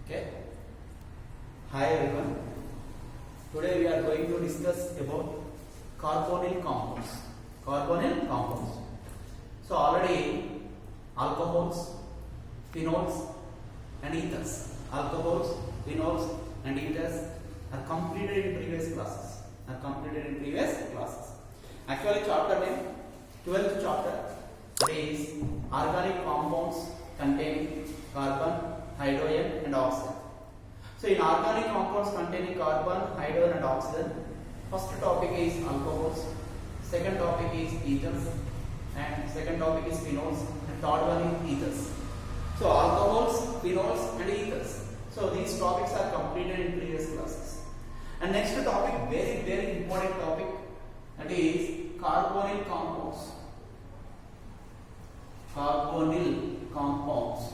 Okay. Hi everyone. Today we are going to discuss about carbonyl compounds. Carbonyl compounds. So already alcohols, phenols and ethers. Alcohols, phenols and ethers are completed in previous classes. Actually chapter name 12th chapter, that is organic compounds containing carbon, hydrogen and oxygen. So in organic compounds containing carbon, hydrogen and oxygen, first topic is alcohols, second topic is ethers, and second topic is phenols, and third one is ethers. So alcohols, phenols and ethers. So these topics are completed in previous classes. And next topic, very important topic, that is carbonyl compounds. Carbonyl compounds.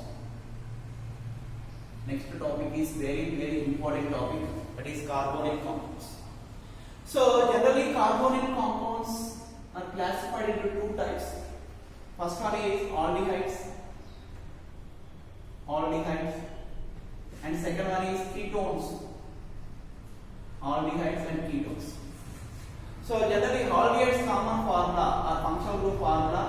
Next topic is very important topic, that is carbonyl compounds. So generally carbonyl compounds are classified into two types. First one is aldehydes, and second one is ketones, aldehydes and ketones. So generally aldehydes common formula or functional group formula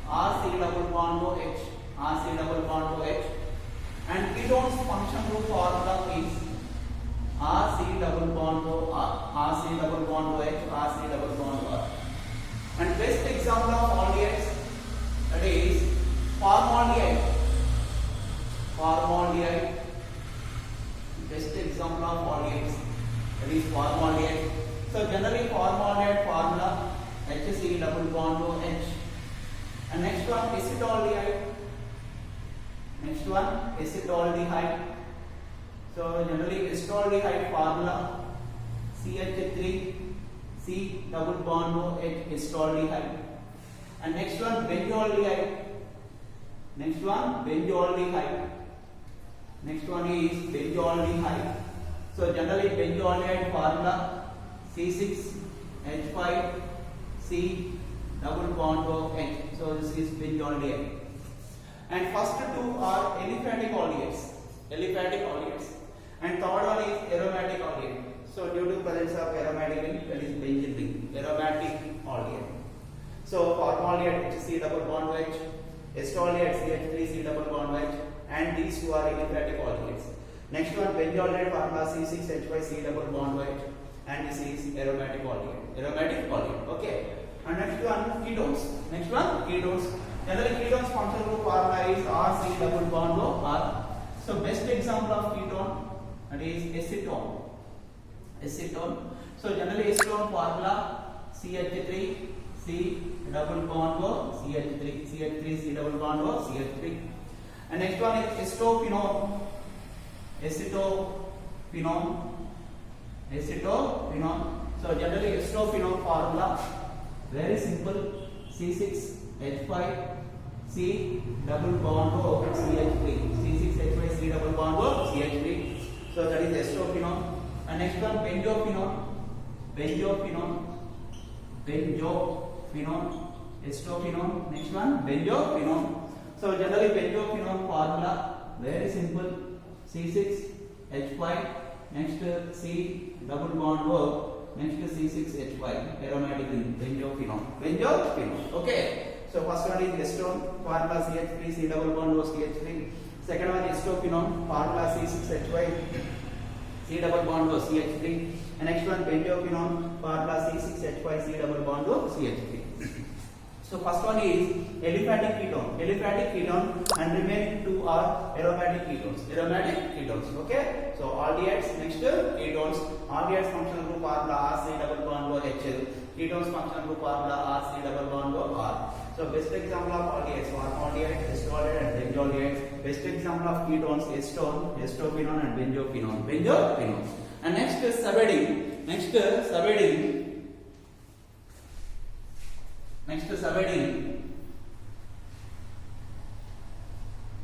RC double bond OH, RC double bond OH, and ketones function group formula is RC double bond OR, RC double bond OH, RC double bond OR. And best example of aldehydes, that is formaldehyde. Best example of aldehydes, that is formaldehyde. So generally formaldehyde formula HC double bond OH. And next one acetaldehyde. So generally acetaldehyde formula CH3 C double bond OH, acetaldehyde. And next one benzoaldehyde. Next one is benzoaldehyde. So generally benzoaldehyde formula C6H5 C double bond OH. So this is benzoaldehyde. And first two are aliphatic aldehydes. And third one is aromatic aldehyde. So due to presence of aromatic ring, that is benzene ring, aromatic aldehyde. So formaldehyde HC double bond OH, acetaldehyde CH3C double bond OH, and these two are aliphatic aldehydes. Next one benzoaldehyde formula C6H5C double bond OH, and this is aromatic aldehyde. Okay. And next one ketones. Generally ketones functional group formula is RC double bond OR. So best example of ketone, that is acetone. So generally acetone formula CH3 C double bond O CH3 C double bond O CH3. And next one is acetophenone. So generally acetophenone formula very simple, C6H5 C double bond O CH3, C6H5 C double bond O CH3. So that is acetophenone. And next one benzophenone, acetophenone. Next one benzophenone. So generally benzophenone formula very simple, C6H5 next C double bond O next C6H5 aromatic ring, benzophenone. Okay. So first one is acetone formula CH3 C double bond O CH3. Second one is acetophenone formula C6H5 C double bond O CH3. And next one benzophenone formula C6H5 C double bond O CH3. So first one is aliphatic ketone, and remaining two are aromatic ketones. Okay. So aldehydes, next ketones. Aldehydes functional group formula RC double bond O HL. Ketones functional group formula RC double bond O R. So best example of aldehydes, formaldehyde, acetaldehyde and benzoaldehyde. Best example of ketones, acetone, acetophenone and benzophenone. And next is sabedine.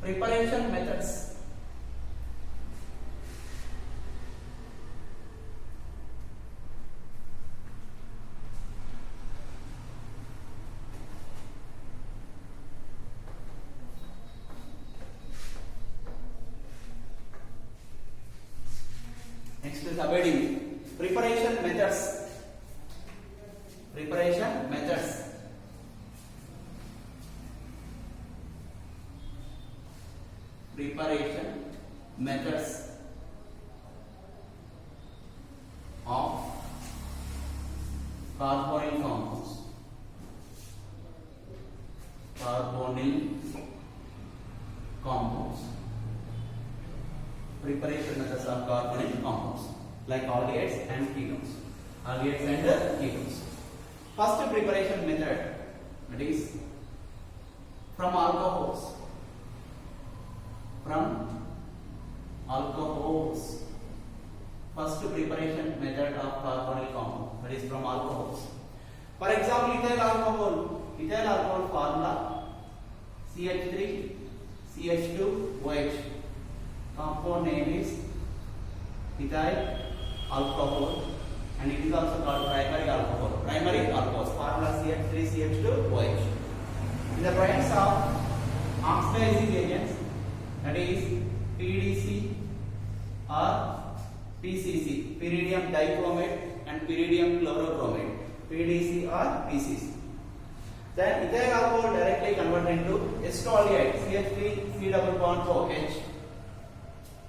Preparation methods. Next is subheading preparation methods. Preparation methods. Preparation methods of carbonyl compounds. Carbonyl compounds. Preparation methods of carbonyl compounds like aldehydes and ketones. Aldehydes and ketones. First preparation method, that is from alcohols. From alcohols. First preparation method of carbonyl compound, that is from alcohols. For example, ethyl alcohol. Ethyl alcohol formula CH3 CH2 OH. Compound name is ethyl alcohol, and it is also called primary alcohol. Primary alcohol formula CH3 CH2 OH. In the presence of oxidizing agents, that is PDC or PCC, pyridium dichromate and pyridium chlorochromate, PDC or PCC. Then ethyl alcohol directly converted into acetaldehyde CH3 C double bond OH.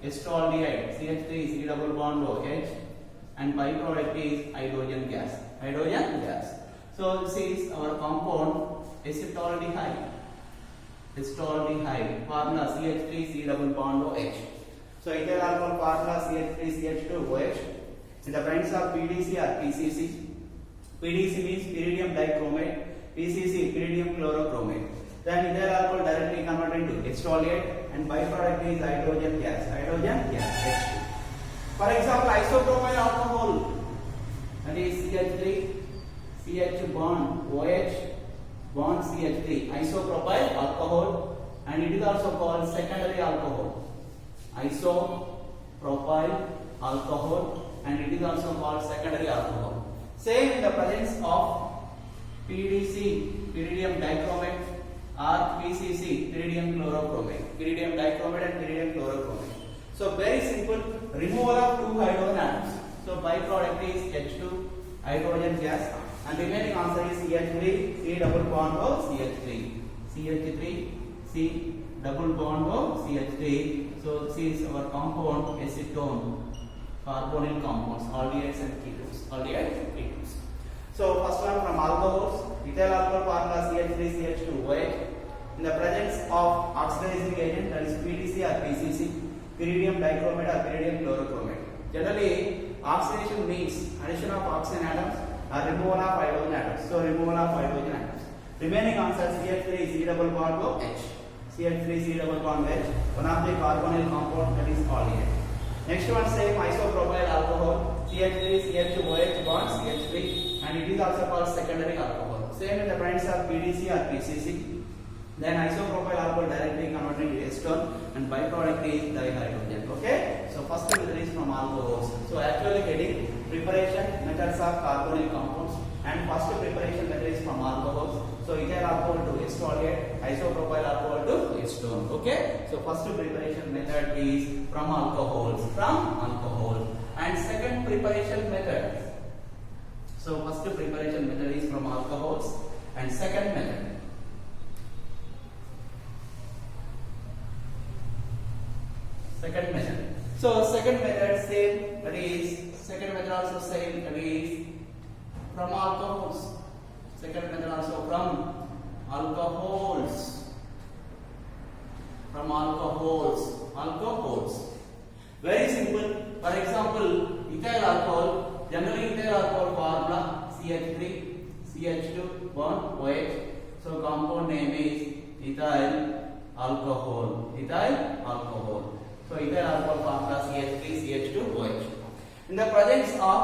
Acetaldehyde CH3 C double bond OH, and byproduct is hydrogen gas. Hydrogen gas. So this is our compound acetaldehyde. Acetaldehyde formula CH3 C double bond OH. So ethyl alcohol formula CH3 CH2 OH. In the presence of PDC or PCC. PDC means pyridium dichromate. PCC pyridium chlorochromate. Then ethyl alcohol directly converted into acetaldehyde, and byproduct is hydrogen gas. Hydrogen gas H2. For example, isopropyl alcohol, that is CH3 CH bond OH bond CH3, isopropyl alcohol, and it is also called secondary alcohol. Isopropyl alcohol, and it is also called secondary alcohol. Same in the presence of PDC pyridium dichromate or PCC pyridium chlorochromate. Pyridium dichromate and pyridium chlorochromate. So very simple, removal of two hydrogen atoms. So byproduct is H2 hydrogen gas, and remaining answer is CH3 C double bond O CH3. CH3 C double bond O CH3. So this is our compound acetone carbonyl compounds, aldehydes and ketones. Aldehydes and ketones. So first one from alcohols, ethyl alcohol formula CH3 CH2 OH. In the presence of oxidizing agent, that is PDC or PCC, pyridium dichromate or pyridium chlorochromate. Generally, oxidation means addition of oxygen atoms or removal of hydrogen atoms. So removal of hydrogen atoms. Remaining answer CH3 C double bond OH. CH3 C double bond H, one of the carbonyl compound, that is aldehyde. Next one, same isopropyl alcohol, CH3 CH2 OH bond CH3, and it is also called secondary alcohol. Same in the presence of PDC or PCC. Then isopropyl alcohol directly converted into acetone, and byproduct is dihydrogen. Okay, so first method is from alcohols. So actually heading preparation methods of carbonyl compounds, and first preparation method is from alcohols. So ethyl alcohol to acetaldehyde, isopropyl alcohol to acetone. Okay, so first preparation method is from alcohols. And second preparation method. So first preparation method is from alcohols, and second method. Second method. So second method same, that is second method also same, that is from alcohols. Second method also from alcohols. From alcohols. Very simple. For example, ethyl alcohol. Generally, ethyl alcohol formula CH3 CH2 bond OH. So compound name is ethyl alcohol. So ethyl alcohol formula CH3 CH2 OH. In the presence of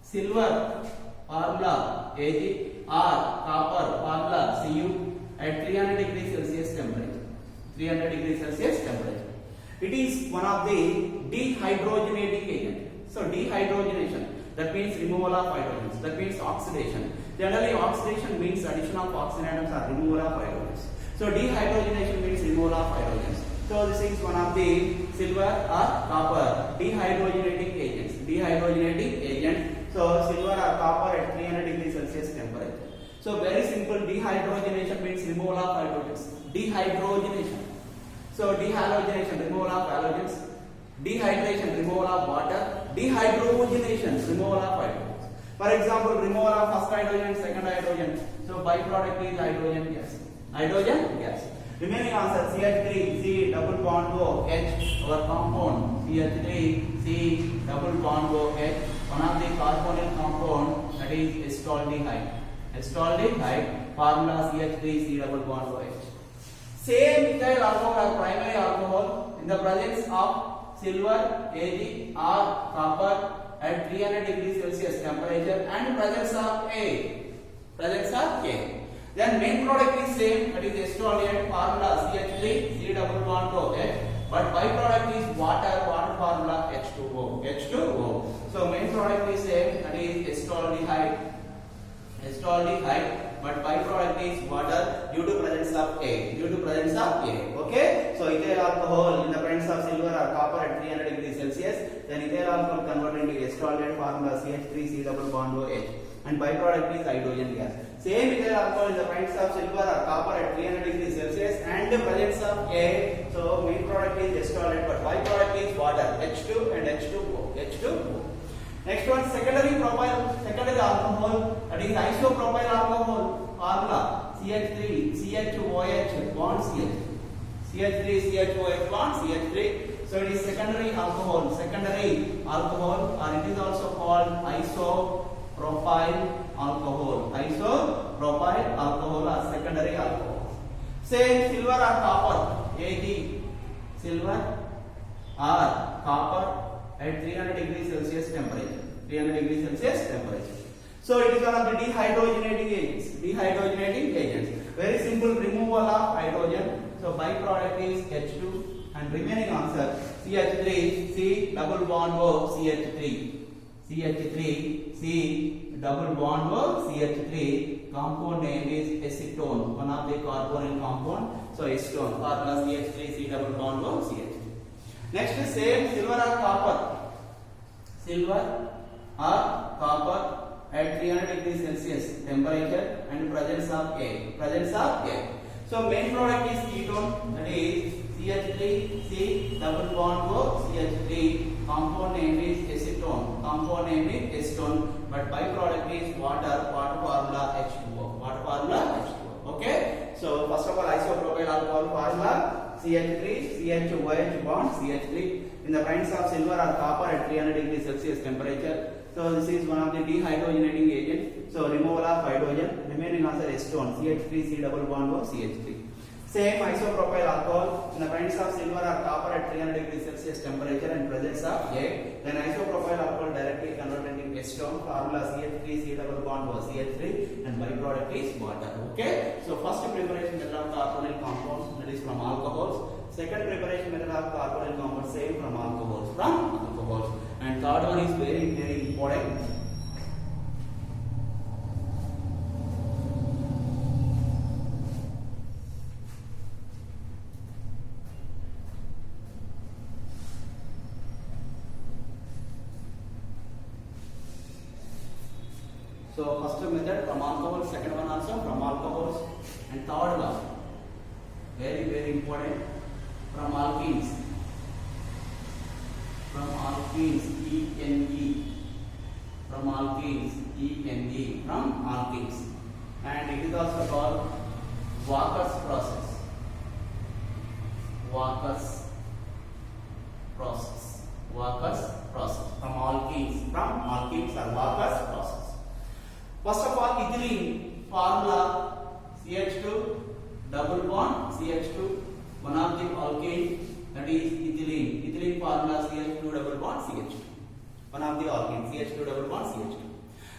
silver formula Ag or copper formula Cu at 300 degrees Celsius temperature. 300 degrees Celsius temperature. It is one of the dehydrogenating agent. So dehydrogenation, that means removal of hydrogens. That means oxidation. Generally, oxidation means addition of oxygen atoms or removal of hydrogens. So dehydrogenation means removal of hydrogens. So this is one of the silver or copper dehydrogenating agents. Dehydrogenating agent. So silver or copper at 300 degrees Celsius temperature. So very simple, dehydrogenation means removal of hydrogens. Dehydrogenation. So dehalogenation, removal of halogens. Dehydration, removal of water. Dehydrogenation, removal of hydrogens. For example, removal of first hydrogen, second hydrogen. So byproduct is hydrogen gas. Hydrogen gas. Remaining answer CH3 C double bond O H, our compound CH3 C double bond O H, one of the carbonyl compound, that is acetaldehyde. Acetaldehyde, formula CH3 C double bond OH. Same methyl alcohol or primary alcohol in the presence of silver, Ag or copper at 300 degrees Celsius temperature and presence of A. Then main product is same, that is acetaldehyde, formula CH3 C double bond OH, but byproduct is water formula H2O. So main product is same, that is acetaldehyde, but byproduct is water due to presence of A. Okay, so ethyl alcohol in the presence of silver or copper at 300 degrees Celsius, then ethyl alcohol converted into acetaldehyde, formula CH3 C double bond OH, and byproduct is hydrogen gas. Same ethyl alcohol in the presence of silver or copper at 300 degrees Celsius and the presence of A. So main product is acetaldehyde, but byproduct is water H2 and H2O. Next one, secondary alcohol, that is isopropyl alcohol, formula CH3 CHOH bond CH. CH3 CHOH bond CH3. So it is secondary alcohol, or it is also called isopropyl alcohol. Isopropyl alcohol or secondary alcohol. Same silver or copper, Ag, silver or copper at 300 degrees Celsius temperature. So it is one of the dehydrogenating agents. Very simple, removal of hydrogen. So byproduct is H2 and remaining answer CH3 C double bond O CH3. CH3 C double bond O CH3. Compound name is acetone, one of the carbonyl compound. So acetone, formula CH3 C double bond O CH3. Next is same silver or copper. At 300 degrees Celsius temperature and presence of A. So main product is ketone, that is CH3 C double bond O CH3. Compound name is acetone. But byproduct is water formula H2O. Okay. So first of all, isopropyl alcohol formula CH3 CHOH bond CH3 in the presence of silver or copper at 300 degrees Celsius temperature. So this is one of the dehydrogenating agent. So removal of hydrogen. Remaining answer acetone CH3 C double bond O CH3. Same isopropyl alcohol in the presence of silver or copper at 300 degrees Celsius temperature and presence of A. Then isopropyl alcohol directly converted into acetone, formula CH3 C double bond O CH3, and byproduct is water. Okay. So first preparation method of carbonyl compounds, that is from alcohols. Second preparation method of carbonyl compounds, same from alcohols. And third one is very important. So first method from alcohols, second one also from alcohols, and third one very important, from alkenes. From alkenes, and it is also called Walker's process. From alkenes or Walker's process. First of all, ethylene formula CH2 double bond CH2, one of the alkane, that is ethylene. Ethylene formula CH2 double bond CH2, one of the alkane, CH2 double bond CH2.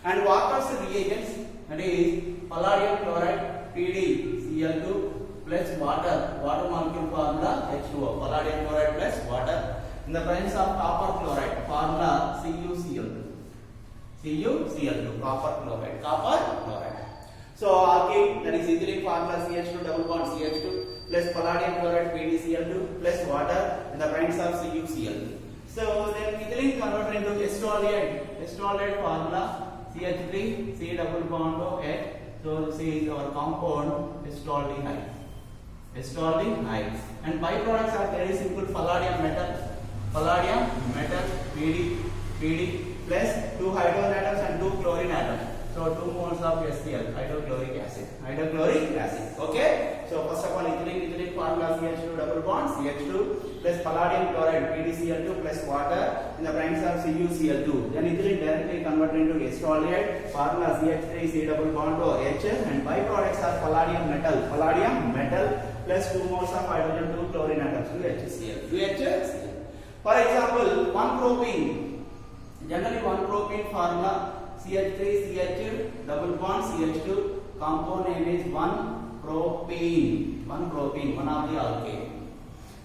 And Walker's reagents, that is palladium chloride PdCl2 plus water molecule formula H2O, palladium chloride plus water. In the presence of copper chloride, formula CuCl2, copper chloride. So alkene, that is ethylene formula CH2 double bond CH2 plus palladium chloride PdCl2 plus water in the presence of CuCl2. So then ethylene converted into estolate. Estolate formula CH3 C double bond OH. So this is our compound estoldehyde. Estoldehyde. And byproducts are very simple: palladium metal Pd plus 2 hydrogen atoms and 2 chlorine atoms. So 2 moles of HCl, hydrochloric acid. Okay. So first of all, ethylene formula CH2 double bond CH2 plus palladium chloride PdCl2 plus water in the presence of CuCl2. Then ethylene directly converted into estolate formula CH3 C double bond OH, and byproducts are palladium metal plus 2 moles of hydrogen, 2 chlorine atoms, 2HCl. For example, 1-propene. Generally 1-propene formula CH3 CH double bond CH2, compound name is 1-propene, one of the alkane.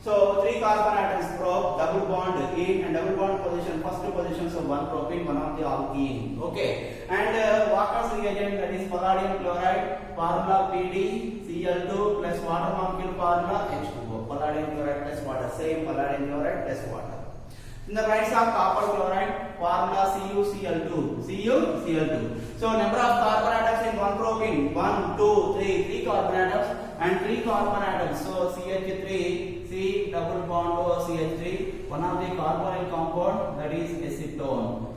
So 3 carbon atoms, double bond in and double bond position, first position, so 1-propene, one of the alkene. Okay. And Walker's reagent, that is palladium chloride, formula PdCl2 plus water molecule formula H2O. Palladium chloride plus water, same palladium chloride plus water. In the presence of copper chloride, formula CuCl2. So number of carbon atoms in 1-propene, 1, 2, 3 carbon atoms and 3 carbon atoms. So CH3 C double bond OCH3, one of the carbonyl compound, that is acetone,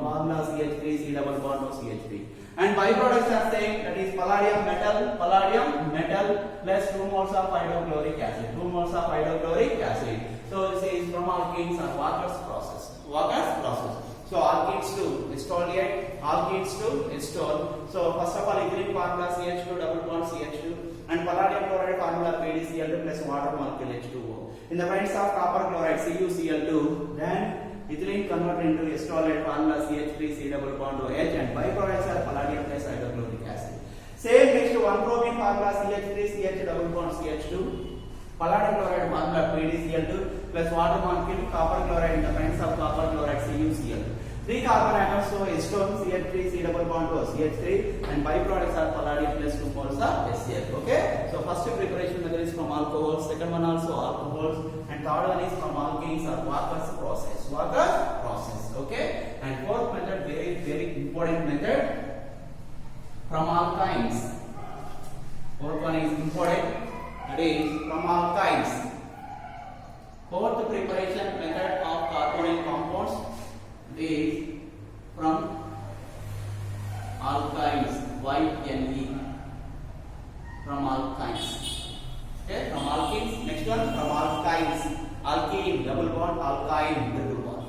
formula CH3 C double bond OCH3. And byproducts are same, that is palladium metal plus 2 moles of hydrochloric acid. So this is from alkenes or Walker's process. So alkenes to estolate, alkenes to estol. So first of all, ethylene formula CH2 double bond CH2 and palladium chloride formula PdCl2 plus water molecule H2O. In the presence of copper chloride CuCl2, then ethylene converted into estolate formula CH3 C double bond OH, and byproducts are palladium plus hydrochloric acid. Same next to 1-propene formula CH3 CH double bond CH2. Palladium chloride formula PdCl2 plus water molecule copper chloride in the presence of copper chloride CuCl. 3 carbon atoms, so acetone CH3 C double bond O CH3, and byproducts are palladium plus 2 moles of HCl. Okay. So first preparation method is from alcohols, second one also alcohols, and third one is from alkenes or Walker's process. Okay. And fourth method, very important method, from alkynes. Fourth one is important. That is from alkynes. Fourth preparation method of carbonyl compounds is from alkynes, YNE, from alkynes. Okay, from alkenes. Next one, from alkynes, alkene, double bond, alkyne, double bond.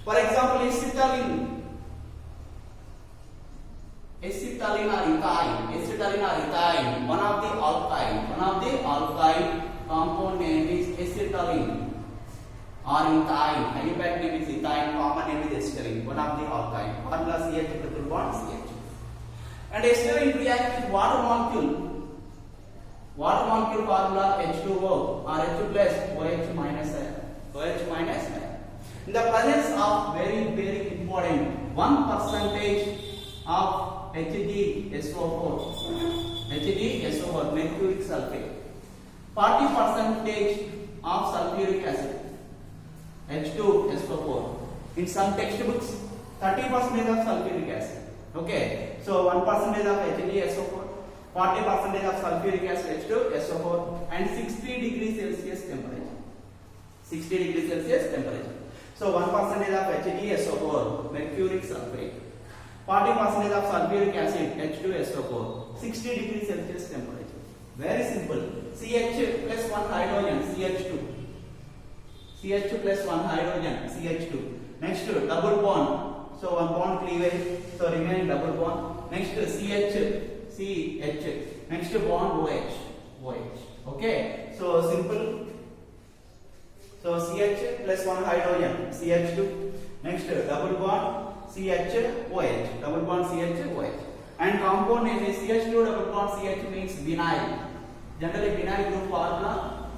For example, acetylene or ethine, one of the alkyne compound name is acetylene or ethine. Impact name is ethine, common name is acetylene, one of the alkyne. Formula CH double bond CH. And acetylene reacts with water molecule formula H2O or H plus OH minus ion. In the presence of very important 1% of HgSO4, mercuric sulfate, 40% of sulfuric acid, H2SO4. In some textbooks, 30% of sulfuric acid. Okay, so 1% of HgSO4, 40% of sulfuric acid, H2SO4, and 60 degrees Celsius temperature. So 1% of HgSO4, mercuric sulfate, 40% of sulfuric acid, H2SO4, 60 degrees Celsius temperature. Very simple. CH plus 1 hydrogen, CH2 plus 1 hydrogen, CH2. Next double bond. So one bond cleavage, so remaining double bond. Next CH. Next bond OH. Okay. So simple. So CH plus 1 hydrogen, CH2. Next double bond CHOH, double bond CHOH, and compound name is CH2 double bond CH means vinyl. Generally vinyl group formula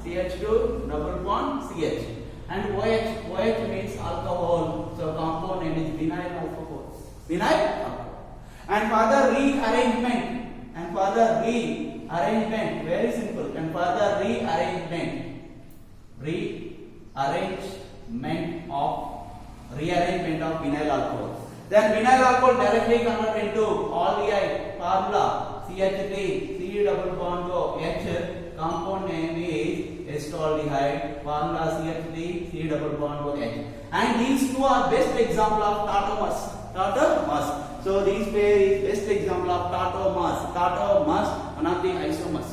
CH2 double bond CH, and OH means alcohol. So compound name is vinyl alcohol. And further rearrangement rearrangement, very simple, and further rearrangement of vinyl alcohol. Then vinyl alcohol directly convert into aldehyde formula CH3 C double bond O H, compound name is acetaldehyde, formula CH3 C double bond O H. And these two are best example of tautomers. So these pair is best example of tautomers, one of the isomers.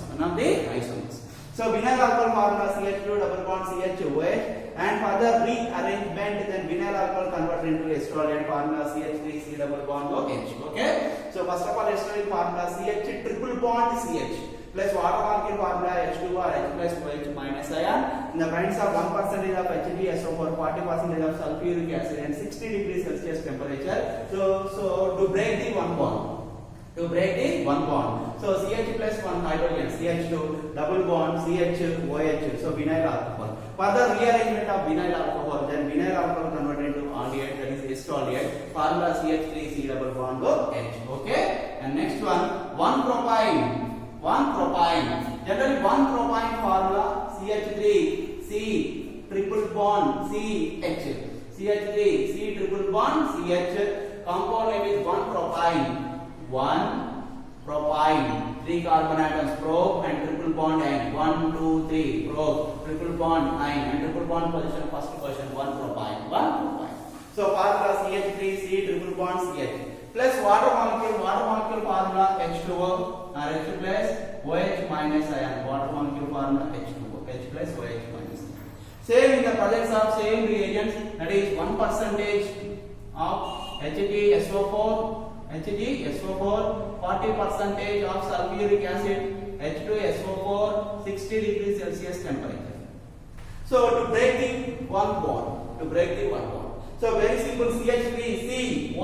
So vinyl alcohol formula CH2 double bond CH2OH, and further rearrangement, then vinyl alcohol convert into acetaldehyde formula CH3 C double bond OH. Okay. So first of all, acetaldehyde formula CH triple bond CH plus water molecule formula H2O H plus OH minus ion in the presence of 1% of HgSO4, 40% of sulfuric acid, and 60 degrees Celsius temperature. So to break the one bond. So CH plus 1 hydrogen, CH2 double bond CH OH, so vinyl alcohol. Further rearrangement of vinyl alcohol, then vinyl alcohol converted into aldehyde, that is acetaldehyde, formula CH3 C double bond OH. Okay. And next one propine. Generally 1-propine formula CH3 C triple bond CH. CH3 C triple bond CH, compound name is 1-propine. 1-propine, 3 carbon atoms, prop and triple bond ion, 1, 2, 3, prop, triple bond ion, and triple bond position, first position, 1-propine. So formula CH3 C triple bond CH plus water molecule formula H2O or H plus OH minus ion, water molecule formula H2O, H plus OH minus ion. Same in the presence of same reagents, that is 1% of HgSO4, 40% of sulfuric acid, H2SO4, 60 degrees Celsius temperature. So to break the one bond, so very simple, CH3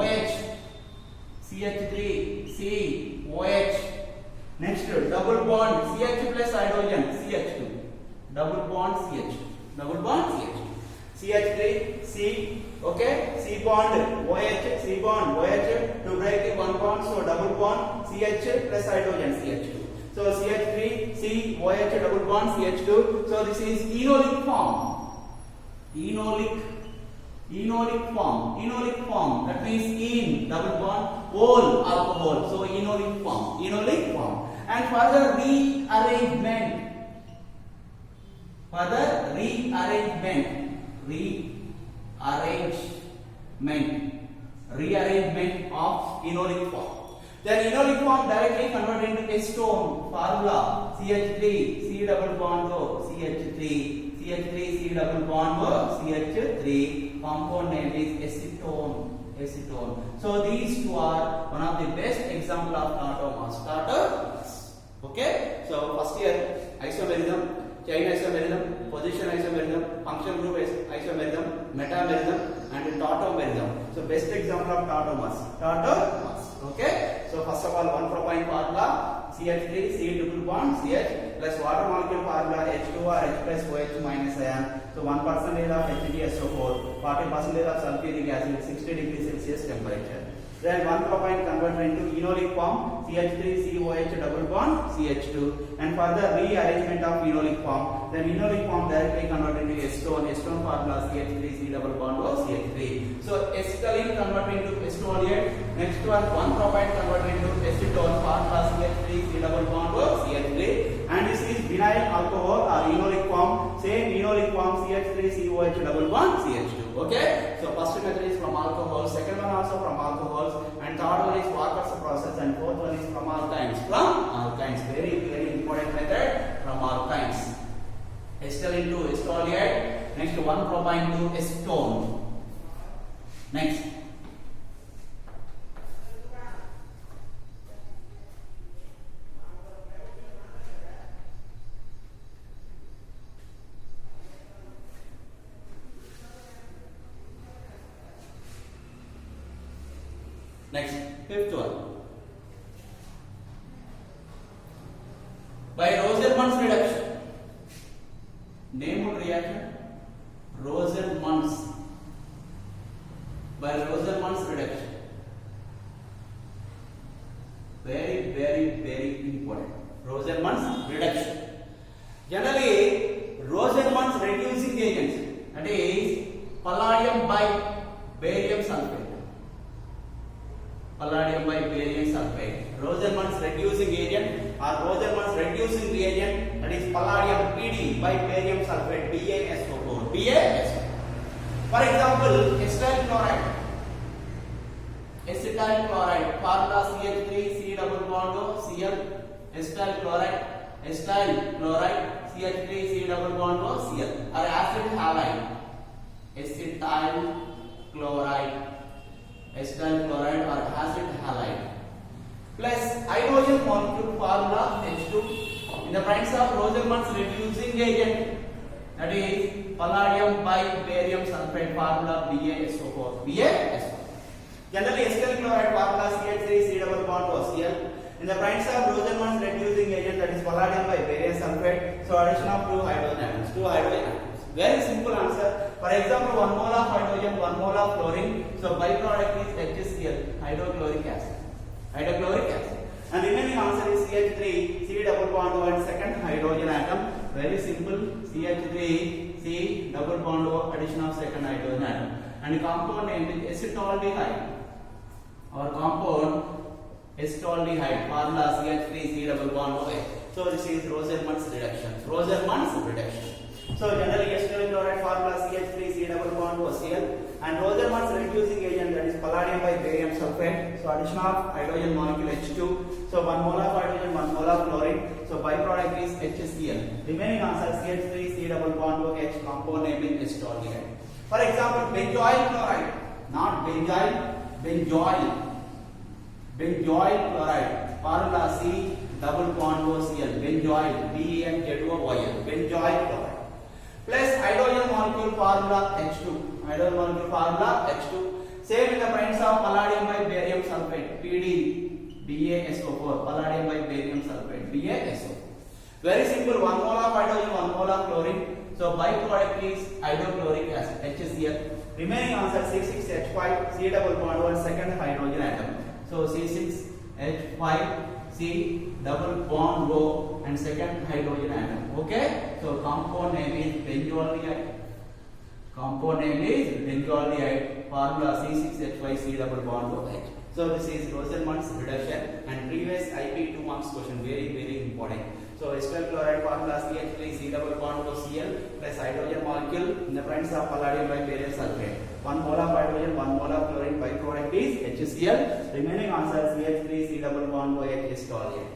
COH. Next double bond CH plus hydrogen CH2, double bond CH2. CH3 C, okay, C bond OH, to break the one bond, so double bond CH plus hydrogen CH2. So CH3 C OH double bond CH2. So this is enolic form, that means en double bond ol alcohol, so enolic form. And further rearrangement of enolic form. Then enolic form directly converted into acetone formula CH3 C double bond O CH3 C double bond O CH3, compound name is acetone. So these two are one of the best example of tautomers. Okay. So first here isomerism, chain isomerism, position isomerism, function group isomerism, metamerism, and tautomerism. So best example of tautomers. Okay. So first of all, 1-propine formula CH3 C triple bond CH plus water molecule formula H2O H plus OH minus ion. So 1% of HgSO4, 40% of sulfuric acid, 60 degrees Celsius temperature. Then 1-propine converted into enolic form CH3 COH double bond CH2, and further rearrangement of enolic form. Then enolic form directly converted into acetone formula CH3 C double bond O CH3. So acetylene converted into acetaldehyde. Next one 1-propine converted into acetone formula CH3 C double bond O CH3. And this is vinyl alcohol or enolic form. Same enolic form CH3 COH double bond CH2. Okay. So first method is from alcohol, second one also from alcohols, and third one is Walker's process, and fourth one is from alkynes. Very important method from alkynes. Acetylene to acetaldehyde. Next 1-propine to acetone. Next. Next, fifth one. By Rosenmund's reduction. Name of reaction? Rosenmund's. By Rosenmund's reduction. Very important. Rosenmund palladium by barium sulfate. Palladium by barium sulfate. Rosenmann's reducing agent or Rosenmann's reducing reagent, that is palladium PD by barium sulfate, BaSO4. BaSO4. For example, acetyl chloride. Acetyl chloride, formula CH3C double bond O Cl. Acetyl chloride, acetyl chloride, CH3C double bond O Cl. Or acid halide. Acetyl chloride, acetyl chloride or acid halide. Plus hydrogen molecule formula H2 in the presence of Rosenmann's reducing agent, that is palladium by barium sulfate, formula BaSO4. BaSO4. Generally acetyl chloride formula CH3C double bond O Cl. In the presence of Rosenmann's reducing agent, that is palladium by barium sulfate, so addition of two hydrogen atoms. Two hydrogen atoms. Very simple answer. For example, 1 mole of hydrogen, 1 mole of chlorine. So byproduct is HCl, hydrochloric acid. Hydrochloric acid. And remaining answer is CH3, C double bond O and second hydrogen atom. Very simple. CH3, C double bond O, addition of second hydrogen atom. And compound name is acetaldehyde. Or compound acetaldehyde. Formula CH3, C double bond O. So this is Rosenmann's reduction. Rosenmann's reduction. So generally acetyl chloride formula CH3C double bond O Cl and Rosenmann's reducing agent, that is palladium by barium sulfate. So addition of hydrogen molecule H2. So 1 mole of hydrogen, 1 mole of chlorine. So byproduct is HCl. Remaining answer CH3C double bond O H, compound name is acetaldehyde. For example, benzoyl chloride, not benzyl, benzoyl. Benzoyl chloride formula C double bond O Cl. Benzoyl, BenZOYL. Benzoyl chloride. Plus hydrogen molecule formula H2. Hydrogen molecule formula H2. Same in the presence of palladium by barium sulfate, PD, BaSO4. Palladium by barium sulfate, BaSO4. Very simple. 1 mole of hydrogen, 1 mole of chlorine. So byproduct is hydrochloric acid, HCl. Remaining answer C6H5, C double bond O and second hydrogen atom. So C6H5, C double bond O and second hydrogen atom. Okay? So compound name is benzaldehyde. Compound name is benzaldehyde. Formula C6H5, C double bond OH. So this is Rosenmann's reduction and previous IP 2 marks question, very important. So acetyl chloride formula CH3C double bond O Cl plus hydrogen molecule in the presence of palladium by barium sulfate. 1 mole of hydrogen, 1 mole of chlorine, byproduct is HCl. Remaining answer CH3C double bond OH is toluene.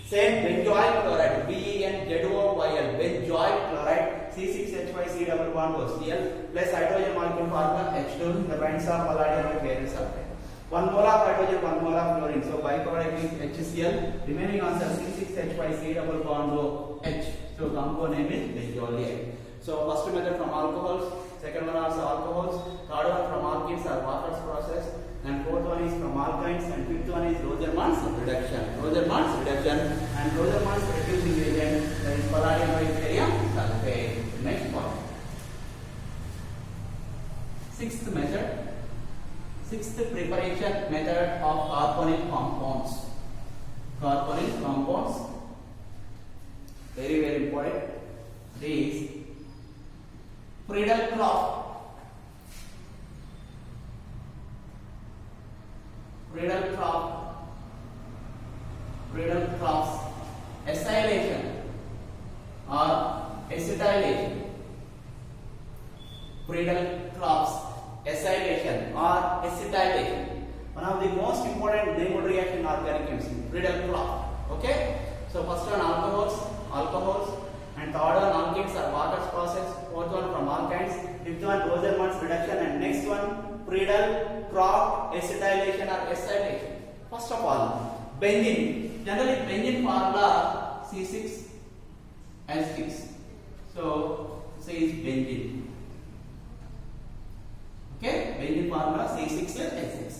Same benzoyl chloride, BenZOYL, benzoyl chloride, C6H5C double bond O Cl plus hydrogen molecule formula H2 in the presence of palladium by barium sulfate. 1 mole of hydrogen, 1 mole of chlorine. So byproduct is HCl. Remaining answer C6H5C double bond OH. So compound name is benzaldehyde. So first method from alcohols, second one also alcohols, third one from alkenes or Walker's process, and fourth one is from alkynes, and fifth one is Rosenmann's reduction. Rosenmann's reduction and Rosenmann's reducing agent, that is palladium by barium sulfate. Next point. Sixth method. Sixth preparation method of carbonyl compounds. Carbonyl compounds, very important. This Friedel-Crafts. Friedel-Crafts acylation or acetylation. Friedel-Crafts acylation or acetylation. One of the most important neighborhood reaction in organic chemistry. Friedel-Crafts. Okay. So first one alcohols, and third one alkenes or Walker's process. Fourth one from alkynes. Fifth one Rosenmann's reduction, and next one Friedel-Crafts acetylation or acylation. First of all, benzene. Generally, benzene formula C6H6. So C is benzene. Okay, benzene formula C6H6.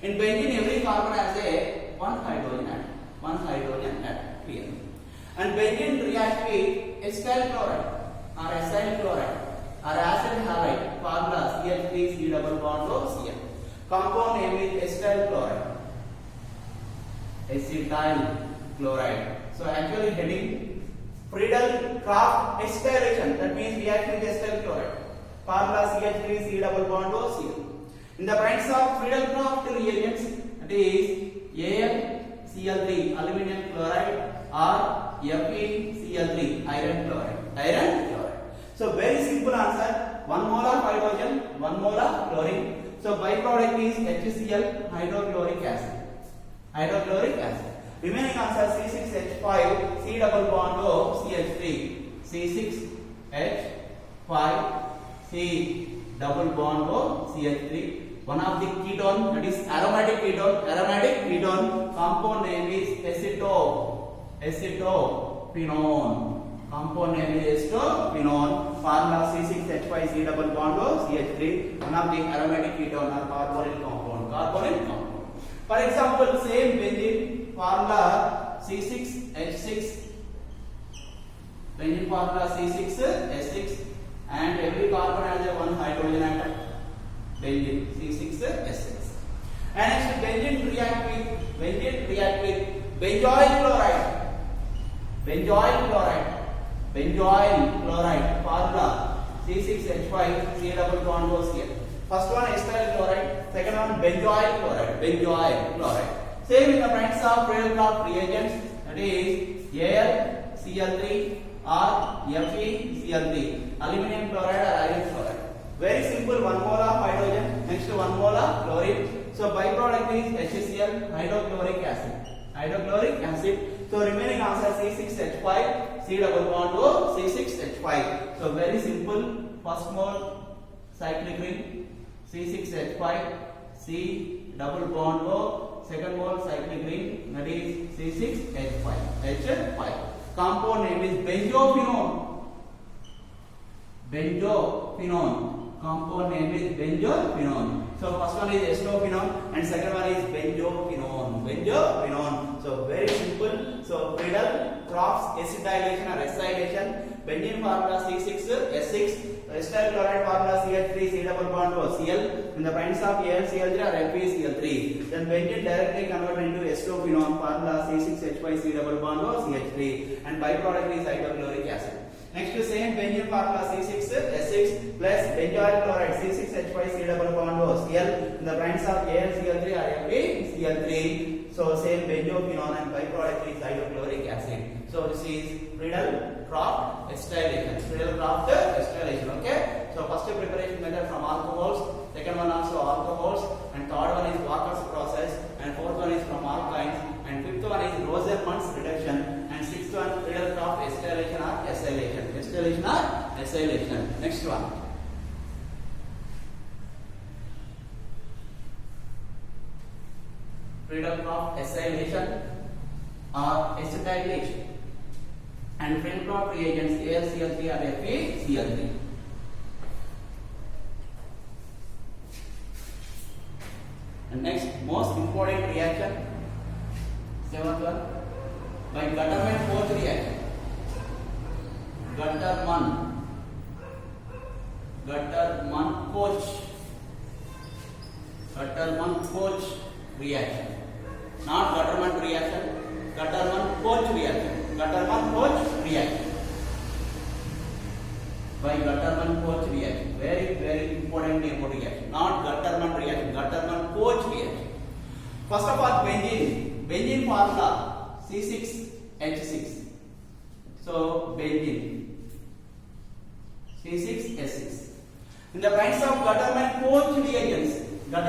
In benzene, every carbon has a one hydrogen atom here. And benzene reacts with acetyl chloride or acyl chloride or acid halide, formula CH3C double bond O Cl. Compound name is acetyl chloride. Acetyl chloride. So actually heading Friedel-Crafts acetylation, that means reaction with acetyl chloride. formula CH3 C double bond O Cl. In the presence of Friedel-Crafts reagents, that is AlCl3 aluminium chloride or FeCl3 iron chloride. Iron chloride. So very simple answer. 1 mole of hydrogen, 1 mole of chlorine. So byproduct is HCl, hydrochloric acid. Hydrochloric acid. Remaining answer C6H5 C double bond O CH3. C6H5 C double bond O CH3. One of the ketone, that is aromatic ketone. Aromatic ketone compound name is acetophenone. Compound name is acetophenone. Formula C6H5 C double bond O CH3. One of the aromatic ketone or carbonyl compound. Carbonyl compound. For example, same benzene formula C6H6. Benzene formula C6H6, and every carbon has a one hydrogen atom. Benzene C6H6. And next benzene react with benzoyl chloride. Benzoyl chloride formula C6H5 C double bond O Cl. First one acetyl chloride, second one benzoyl chloride. Same in the presence of Friedel-Crafts reagents, that is AlCl3 or FeCl3, aluminium chloride or iron chloride. Very simple, 1 mole of hydrogen, next 1 mole of chlorine. So byproduct is HCl, hydrochloric acid. So remaining answer C6H5 C double bond O C6H5. So very simple, first mole cyclic ring C6H5 C double bond O, second mole cyclic ring, that is C6H5 H5. Compound name is benzophenone. Compound name is benzophenone. So first one is acetophenone and second one is benzophenone. So very simple. So Friedel-Crafts acetylation or acylation. Benzene formula C6H6. Acetyl chloride formula CH3 C double bond O Cl. In the presence of AlCl3 or FeCl3. Then benzene directly converted into acetophenone formula C6H5 C double bond O CH3, and byproduct is hydrochloric acid. Next to same benzene formula C6H6 plus benzoyl chloride C6H5 C double bond O Cl. In the presence of AlCl3 or FeCl3. So same benzophenone and byproduct is hydrochloric acid. So this is Friedel-Crafts acetylation. Okay. So first preparation method from alcohols, second one also alcohols, and third one is Walker's process, and fourth one is from alkynes, and fifth one is Rosenmund's reduction, and sixth one Friedel-Crafts acetylation or acylation. Next one. Friedel-Crafts acylation or acetylation, and Friedel-Crafts reagents AlCl3 or FeCl3. And next most important reaction, seventh one, by Gattermann-Koch reaction. Gattermann-Koch reaction. Not Gattermann reaction, Gattermann-Koch reaction. By Gattermann-Koch reaction. Very important name of reaction. Not Gattermann reaction, Gattermann-Koch reaction. First of all, benzene formula C6H6. So benzene C6H6. In the presence of Gattermann-Koch reagents, that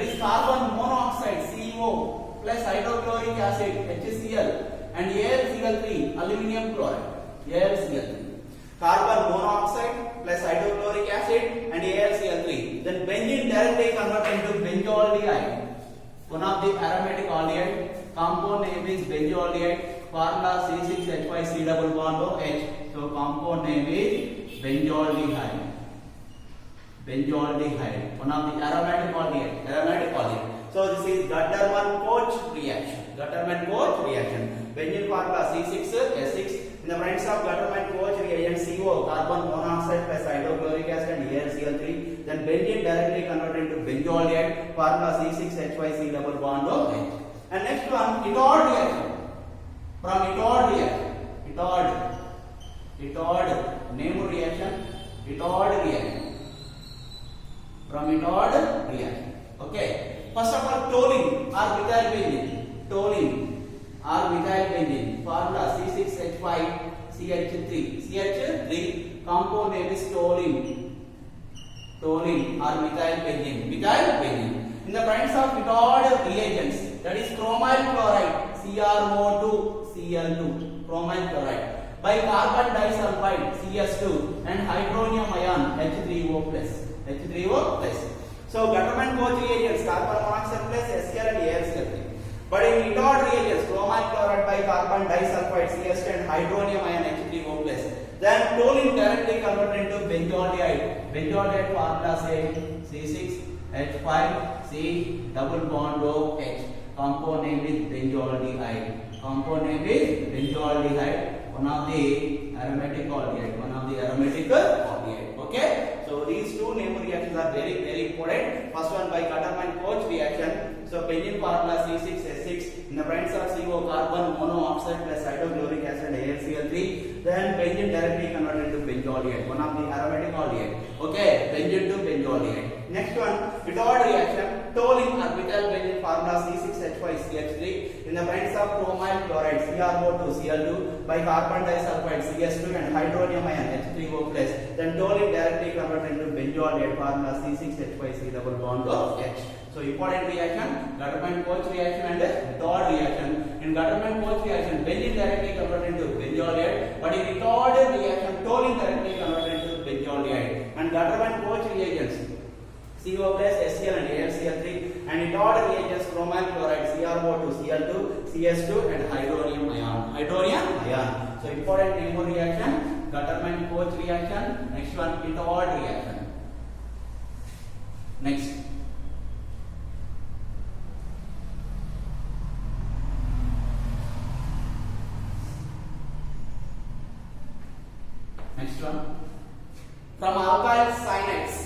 is carbon monoxide CO plus hydrochloric acid HCl and AlCl3 aluminium chloride. Carbon monoxide plus hydrochloric acid and AlCl3. Then benzene directly converted into benzaldehyde. One of the aromatic aldehyde. Compound name is benzaldehyde. Formula C6H5 C double bond O H. So compound name is benzaldehyde. One of the aromatic aldehyde. So this is Gattermann-Koch reaction. Benzene formula C6H6. In the presence of Gattermann-Koch reagent CO, carbon monoxide plus hydrochloric acid and AlCl3. Then benzene directly converted into benzaldehyde. Formula C6H5 C double bond O H. And next one, Itard reaction. From Itard name reaction. Ethod reaction. From ethod reaction. Okay. First of all, toluene or methyl benzene. Toluene or methyl benzene. Formula C6H5CH3. CH3 compound name is toluene. Toluene or methyl benzene. Methyl benzene. In the presence of ethod reagents, that is chromyl chloride CrO2 Cl2. Chromyl chloride. By carbon disulfide CS2 and hydronium ion H3O plus. H3O plus. So Gattermann-Koch reagents carbon monoxide plus Cl and AlCl3. But in ethod reagents chromyl chloride by carbon disulfide CS2 and hydronium ion H3O plus. Then toluene directly converted into benzaldehyde. Benzaldehyde formula say C6H5C double bond OH. Compound name is benzaldehyde. Compound name is benzaldehyde. One of the aromatic aldehyde. One of the aromatic aldehyde. Okay. So these two name reactions are very important. First one by Gattermann-Koch reaction. So benzene formula C6H6 in the presence of CO carbon monoxide plus hydrochloric acid AlCl3. Then benzene directly converted to benzaldehyde. One of the aromatic aldehyde. Okay. Benzene to benzaldehyde. Next one, ethod reaction. Toluene or methyl benzene formula C6H5CH3 in the presence of chromyl chloride CrO2 Cl2 by carbon disulfide CS2 and hydronium ion H3O plus. Then toluene directly converted into benzaldehyde formula C6H5C double bond of H. So important reaction, Gattermann-Koch reaction and ethod reaction. In Gattermann-Koch reaction, benzene directly converted into benzaldehyde, but in ethod reaction, toluene directly converted into benzaldehyde. And Gattermann-Koch reagents, CO plus Cl and AlCl3, and ethod reagents chromyl chloride CrO2 Cl2 CS2 and hydronium ion. Hydronium ion. So important name reaction, Gattermann-Koch reaction. Next one, ethod reaction. Next. Next one, from alkyl cyanides.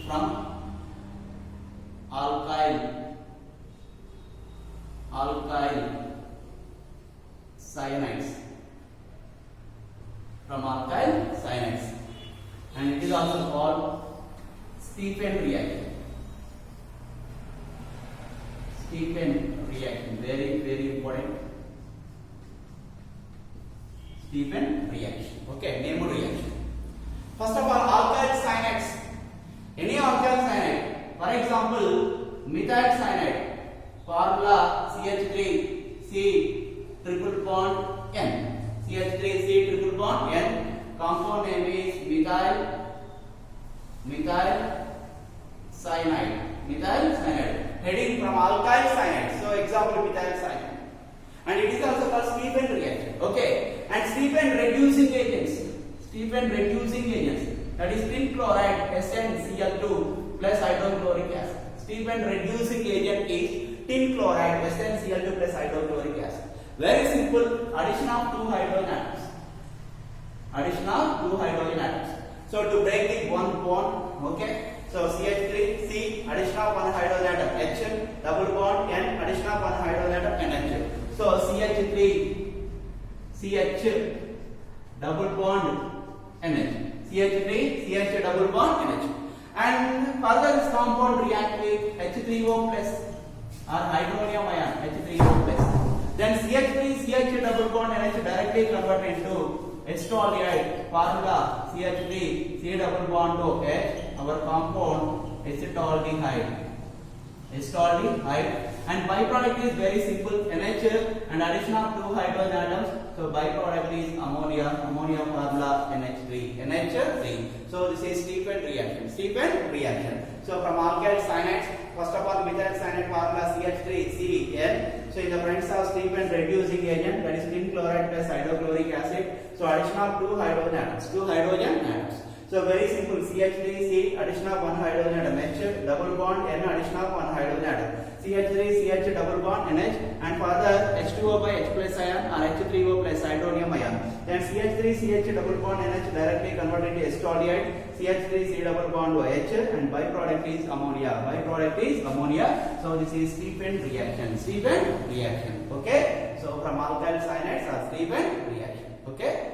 From alkyl cyanides. From alkyl cyanides, and it is also called Stephen reaction. Stephen reaction, very important. Stephen reaction. Okay, name reaction. First of all, alkyl cyanides. Any alkyl cyanide, for example, methyl cyanide, formula CH3C triple bond N. CH3C triple bond N. Compound name is methyl cyanide. Methyl cyanide. Heading from alkyl cyanide. So example methyl cyanide. And it is also called Stephen reaction. Okay. And Stephen reducing agents. Stephen reducing agents. That is tin chloride SnCl2 plus hydrochloric acid. Stephen reducing agent is tin chloride SnCl2 plus hydrochloric acid. Very simple, addition of two hydrogen atoms. Addition of two hydrogen atoms. So to break the one bond, okay. So CH3C, addition of one hydrogen atom H, double bond N, addition of one hydrogen atom NH. So CH3 CH double bond NH. CH3, CH double bond NH. And further this compound react with H3O plus or hydronium ion H3O plus. Then CH3, CH double bond NH directly convert into acetaldehyde. Formula CH3, C double bond OH. Our compound acetaldehyde. Acetaldehyde. And byproduct is very simple, NH and addition of two hydrogen atoms. So byproduct is ammonia. Ammonia formula NH3. NH3. So this is Stephen reaction. Stephen reaction. So from alkyl cyanides, first of all methyl cyanide formula CH3Cl. So in the presence of Stephen reducing agent, that is tin chloride plus hydrochloric acid. So addition of two hydrogen atoms. Two hydrogen atoms. So very simple, CH3C, addition of one hydrogen atom H, double bond N, addition of one hydrogen atom. CH3, CH double bond NH, and further H2O by H plus ion or H3O plus hydronium ion. Then CH3, CH double bond NH directly converted into acetaldehyde, CH3, C double bond OH, and byproduct is ammonia. Byproduct is ammonia. So this is Stephen reaction. Stephen reaction. Okay. So from alkyl cyanides or Stephen reaction. Okay.